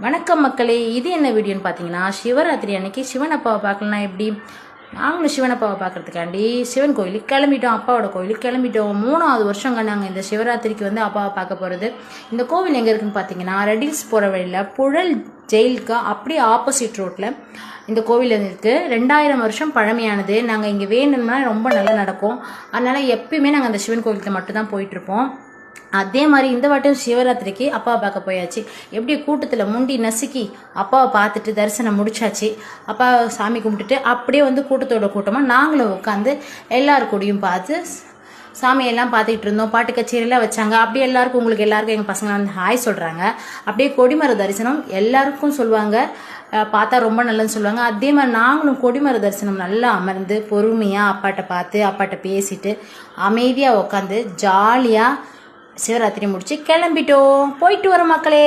வணக்கம் மக்களே, இது என்ன வீடியோன்னு பார்த்தீங்கன்னா, சிவராத்திரி அன்னைக்கு சிவன் அப்பாவை பார்க்கலாம். எப்படி நாங்களும் சிவன் அப்பாவை பார்க்கறதுக்காண்டி சிவன் கோயிலுக்கு கிளம்பிட்டோம். அப்பாவோட கோயிலுக்கு கிளம்பிட்டோம். 3வது வருஷங்க நாங்கள் இந்த சிவராத்திரிக்கு வந்து அப்பாவை பார்க்க போகிறது. இந்த கோவில் எங்கே இருக்குன்னு பார்த்தீங்கன்னா, ரெடில்ஸ் போகிற வழியில் புழல் ஜெயிலுக்கு அப்படியே ஆப்போசிட் ரோட்டில் இந்த கோவில் இருக்குது. 2000 வருஷம் பழமையானது. நாங்கள் இங்கே வேணும்னா ரொம்ப நல்லா நடக்கும். அதனால் எப்பயுமே நாங்கள் அந்த சிவன் கோவிலுக்கு மட்டும்தான் போயிட்டுருப்போம். அதே மாதிரி இந்த வாட்டம் சிவராத்திரிக்கு அப்பாவை பார்க்க போயாச்சு. எப்படி கூட்டத்தில் முண்டி நசுக்கி அப்பாவை பார்த்துட்டு தரிசனம் முடிச்சாச்சு. அப்பா சாமி கும்பிட்டுட்டு அப்படியே வந்து கூட்டத்தோட கூட்டமாக நாங்களும் உட்காந்து எல்லாரு கூடயும் பார்த்து சாமியெல்லாம் பார்த்துக்கிட்டு இருந்தோம். பாட்டு கச்சேரியெல்லாம் வச்சாங்க. அப்படியே எல்லாருக்கும் உங்களுக்கு எல்லாருக்கும் எங்கள் பசங்க வந்து ஹாய் சொல்கிறாங்க. அப்படியே கொடிமர தரிசனம் எல்லாருக்கும் சொல்லுவாங்க, பார்த்தா ரொம்ப நல்லதுன்னு சொல்லுவாங்க. அதே மாதிரி நாங்களும் கொடிமர தரிசனம் நல்லா அமர்ந்து பொறுமையாக அப்பாட்ட பார்த்து அப்பாட்ட பேசிட்டு அமைதியாக உட்காந்து ஜாலியாக சிவராத்திரி முடிச்சு கிளம்பிட்டோம். போயிட்டு வரோம் மக்களே.